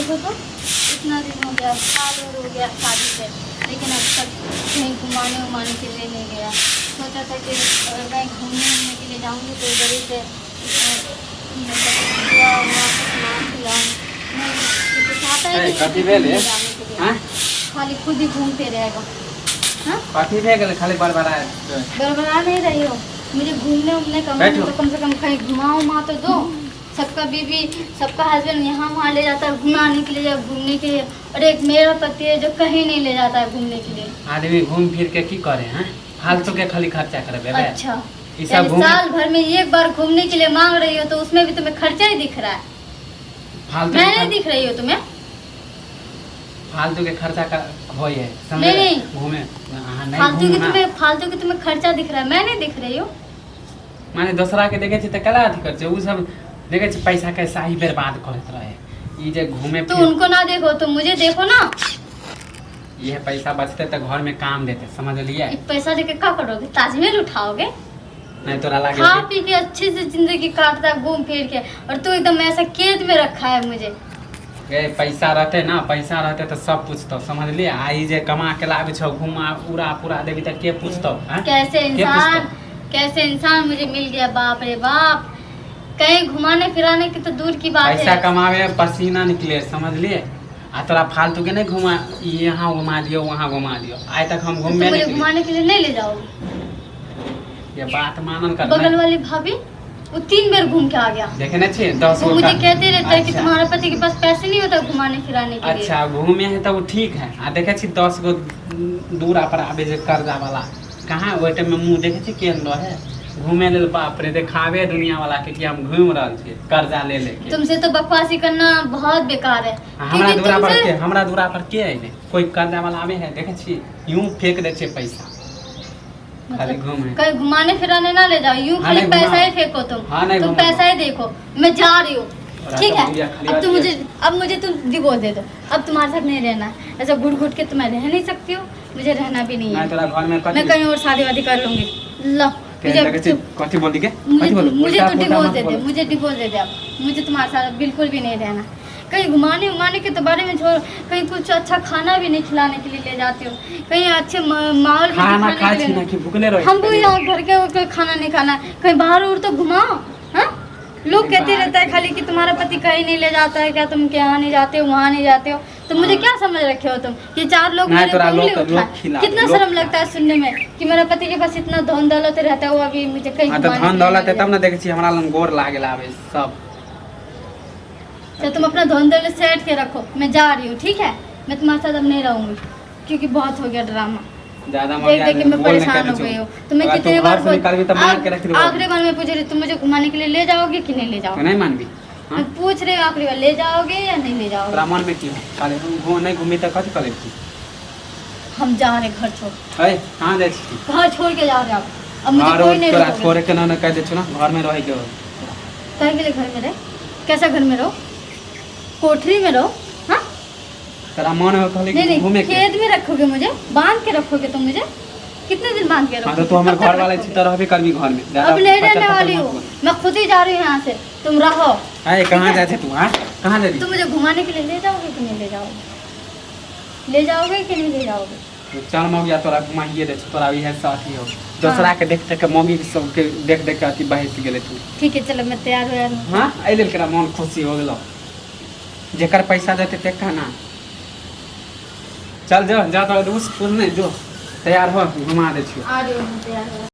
देखो तो इतना दिन हो गया, साल भर हो गया शादी से, लेकिन अब तक कहीं घुमाने उमाने के लिए नहीं गया। सोचा था कि अगर कहीं घूमने उमने के लिए जाऊँगी तो बड़ी से खाली खुद ही घूमते रहेगा। खाली बड़बड़ा नहीं रही हो, मुझे घूमने उमने का मन तो कम से कम कहीं घुमाओ उमा तो दो। सबका बीवी सबका हस्बैंड यहाँ वहाँ ले जाता है घुमाने के लिए, घूमने के लिए, और एक मेरा पति है जो कहीं नहीं ले जाता है घूमने के लिए। आदमी घूम फिर के की करे हैं, फालतू के खाली खर्चा करे। अच्छा, साल भर में एक बार घूमने के लिए मांग रही हो तो उसमें भी तुम्हें खर्चा ही दिख रहा है। मैं नहीं दिख रही हो तुम्हें? फालतू के खर्चा का होई है नहीं घूमे फालतू के तुम्हें खर्चा दिख रहा है, मैं नहीं दिख रही हूँ। माने दूसरा के देखे तो कला अथी कर उ सब देखे पैसा कैसा ही बर्बाद करत रहे। ये घूमे तो उनको ना देखो तो मुझे देखो ना। ये पैसा बचते तो घर में काम देते, समझ लिया? पैसा लेके क्या करोगे? ताजमहल उठाओगे? नहीं तो लागे खा पी के अच्छे से जिंदगी काटता है घूम फिर के, और तू एकदम ऐसा कैद में रखा है मुझे। पैसा रहते ना, पैसा रहते तो सब पूछतो, समझ लिया? आई जे कमा के लागे छो घुमा पूरा पूरा देवी तक के पूछतो। कैसे इंसान मुझे मिल गया, बाप रे बाप। कहीं घुमाने फिराने की तो दूर की बात है। पैसा कमावे पसीना निकले, समझ लिए? आ तोरा फालतू के नहीं घुमा, यहाँ घुमा दियो वहाँ घुमा दियो। आज तक हम घूमने मुझे घुमाने के लिए नहीं ले जाओगे? ये बात मानन कर। बगल वाली भाभी वो 3 बार घूम के आ गया, देखे ना छे 10 वो मुझे कहते रहता है कि तुम्हारे पति के पास पैसे नहीं होता घुमाने फिराने के लिए। अच्छा, घूमे है तो वो ठीक है। आ देखे छी 10 गो दूरा पर आबे जे कर्जा वाला, कहाँ ओइ टाइम में मुंह देखे छी केन रहे घूमे ले। बाप रे, देखावे दुनिया वाला के कि हम घूम रहल छी कर्जा ले लेके। तुमसे तो बकवासी करना बहुत बेकार है। हमरा दूरा पर के आइले? कोई कर्जा वाला आवे है? देखे छी यूं फेंक दे छे पैसा, खाली घूमे। कहीं घुमाने फिराने ना ले जाओ, यूं खाली पैसा ही फेंको तुम पैसा ही देखो। मैं जा रही हूँ, ठीक है? अब मुझे तुम डिवोर्स दे दो, अब तुम्हारे साथ नहीं रहना। ऐसा घुट घुट के तुम्हें रह नहीं सकती हो, मुझे रहना भी नहीं है। मैं कहीं और शादी वादी कर लूंगी। लो मुझे तो डिवोर्स दे दे, मुझे डिवोर्स दे दे। अब मुझे तुम्हारे साथ बिल्कुल भी नहीं रहना। कहीं घुमाने उमाने के तो बारे में छोड़, कहीं कुछ अच्छा खाना भी नहीं खिलाने के लिए ले जाते हो, कहीं अच्छे माहौल हम भी यहाँ घर के खाना नहीं खाना, कहीं बाहर उड़ तो घुमाओ। हाँ, लोग कहते रहता है खाली कि तुम्हारा पति कहीं नहीं ले जाता है, क्या तुम यहाँ नहीं जाते हो वहाँ नहीं जाते हो? तो मुझे क्या समझ रखे हो तुम? ये 4 लोग कितना शर्म लगता है सुनने में कि मेरा पति के पास इतना धन दौलत रहता है, वो अभी मुझे कहीं धन दौलत है तब ना देखे छी हमरा लंग गोर लागे लावे सब। तो तुम अपना धन दौलत सेट के रखो, मैं जा रही हूँ, ठीक है? मैं तुम्हारे साथ अब नहीं रहूंगी क्योंकि बहुत हो गया ड्रामा। देख मैं परेशान हो गई हूँ। तो मैं कितने बार आखिरी बार मैं पूछ रही, तुम मुझे घुमाने के लिए ले जाओगे कि नहीं ले जाओगे? नहीं मानबी, मैं पूछ रही हूँ आखिरी बार, ले जाओगे या नहीं ले जाओगे? ब्राह्मण में क्यों काले वो नहीं घूमी तो कथि करे छी? हम जा रहे घर छोड़। कहाँ जाए छी? घर छोड़ के जा रहे आप। अब मुझे कोई नहीं रोकेगा। छोड़ के ना कह दे छो ना घर में रह के। कहे के लिए घर में रहे? कैसा घर में रहो? कोठरी में रहो? हाँ, तेरा मन है खाली घूमे के? खेत में रखोगे मुझे, बांध के रखोगे तुम मुझे? कितने दिन बांध के रखोगे? तो हमारे घर वाले चिता रहबे करबी घर में। अब नहीं रहने वाली हूँ, मैं खुद ही जा रही हूँ यहाँ से, तुम रहो। कहाँ जाते तू? कहाँ जा रही? तुम मुझे घुमाने के लिए ले जाओगे कि नहीं ले जाओगे? ले जाओगे कि नहीं ले जाओगे? चल मौगिया तोरा घुमाइए दे, तोरा इहे साथी हो। दूसरा के देख के मौगी सब के देख के अति बहस गेले तू। ठीक है, चलो मैं तैयार हो यार। हाँ, आई लेल केरा मन खुशी हो गेलो, जेकर पैसा देते ते कहना। चल जा तो उस नहीं जो तैयार हो, घुमा दे छी। आ रही हूँ, तैयार हो।